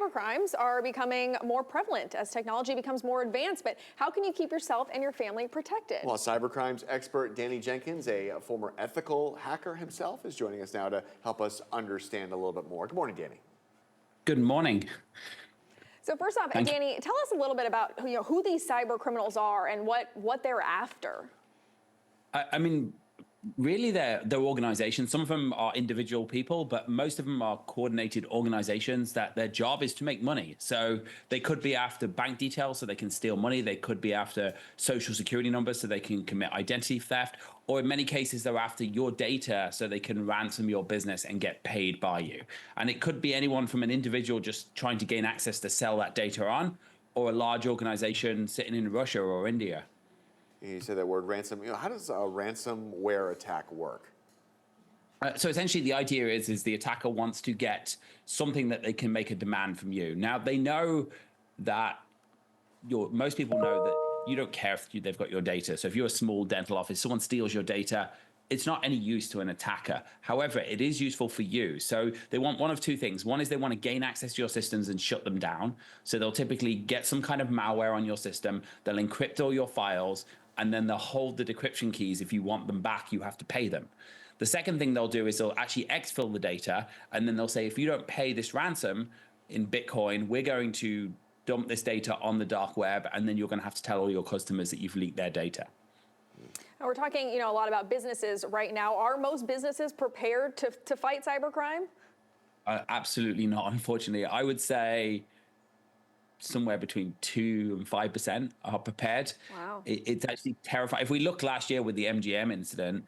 cybercrimes are becoming more prevalent as technology becomes more advanced, but how can you keep yourself and your family protected? Well, cybercrimes expert Danny Jenkins, a former ethical hacker himself, is joining us now to help us understand a little bit more. Good morning, Danny. Good morning. So first off, Danny, tell us a little bit about who these cyber criminals are and what they're after. I mean, really, they're organizations. Some of them are individual people, but most of them are coordinated organizations that their job is to make money. So they could be after bank details so they can steal money. They could be after social security numbers so they can commit identity theft. Or in many cases, they're after your data so they can ransom your business and get paid by you. And it could be anyone from an individual just trying to gain access to sell that data on, or a large organization sitting in Russia or India. You said that word ransom. How does a ransomware attack work? So essentially, the idea is the attacker wants to get something that they can make a demand from you. Now, they know that most people know that you don't care if they've got your data. So if you're a small dental office, someone steals your data, it's not any use to an attacker. However, it is useful for you. So they want one of two things. One is they want to gain access to your systems and shut them down. So they'll typically get some kind of malware on your system. They'll encrypt all your files, and then they'll hold the decryption keys. If you want them back, you have to pay them. The second thing they'll do is they'll actually exfil the data, and then they'll say, if you don't pay this ransom in Bitcoin, we're going to dump this data on the dark web, and then you're going to have to tell all your customers that you've leaked their data. Now we're talking, a lot about businesses right now. Are most businesses prepared to fight cybercrime? Absolutely not, unfortunately. I would say somewhere between 2 and 5% are prepared. Wow. It's actually terrifying. If we look last year with the MGM incident,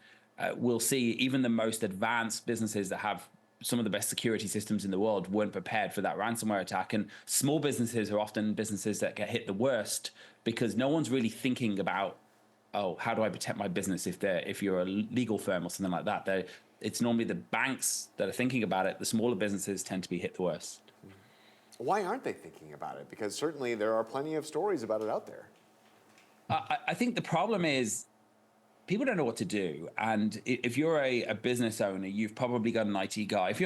we'll see even the most advanced businesses that have some of the best security systems in the world weren't prepared for that ransomware attack. And small businesses are often businesses that get hit the worst because no one's really thinking about, oh, how do I protect my business if you're a legal firm or something like that. It's normally the banks that are thinking about it. The smaller businesses tend to be hit the worst. Why aren't they thinking about it? Because certainly there are plenty of stories about it out there. I think the problem is people don't know what to do. And if you're a business owner, you've probably got an IT guy. If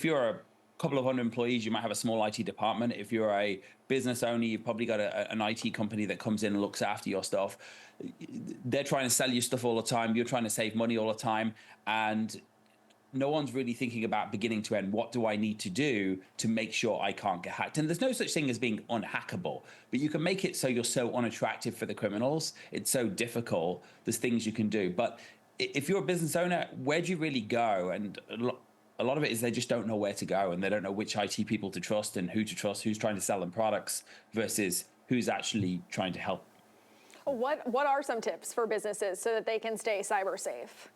you're a couple of hundred employees, you might have a small IT department. If you're a business owner, you've probably got an IT company that comes in and looks after your stuff. They're trying to sell you stuff all the time. You're trying to save money all the time. And no one's really thinking about beginning to end. What do I need to do to make sure I can't get hacked? And there's no such thing as being unhackable, but you can make it so you're so unattractive for the criminals. It's so difficult. There's things you can do. But if you're a business owner, where do you really go? And a lot of it is they just don't know where to go, and they don't know which IT people to trust and who to trust, who's trying to sell them products versus who's actually trying to help. What are some tips for businesses so that they can stay cyber safe?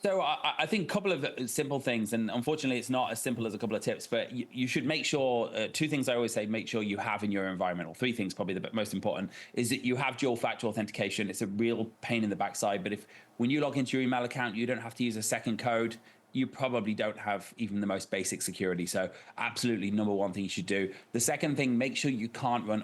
So I think a couple of simple things, and unfortunately it's not as simple as a couple of tips, but you should make sure, two things I always say, make sure you have in your environment, or three things probably the most important, is that you have dual factor authentication. It's a real pain in the backside, but when you log into your email account, you don't have to use a second code, you probably don't have even the most basic security. So absolutely number one thing you should do. The second thing, make sure you can't run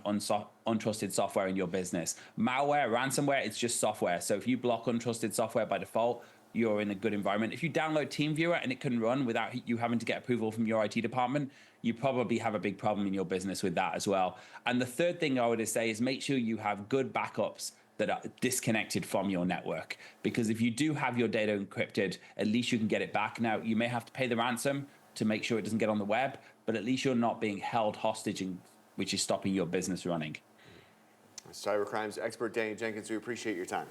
untrusted software in your business. Malware, ransomware, it's just software. So if you block untrusted software by default, you're in a good environment. If you download TeamViewer and it can run without you having to get approval from your IT department, you probably have a big problem in your business with that as well. And the third thing I would say is make sure you have good backups that are disconnected from your network. Because if you do have your data encrypted, at least you can get it back. Now, you may have to pay the ransom to make sure it doesn't get on the web, but at least you're not being held hostage, which is stopping your business running. Cybercrimes expert Danny Jenkins, we appreciate your time.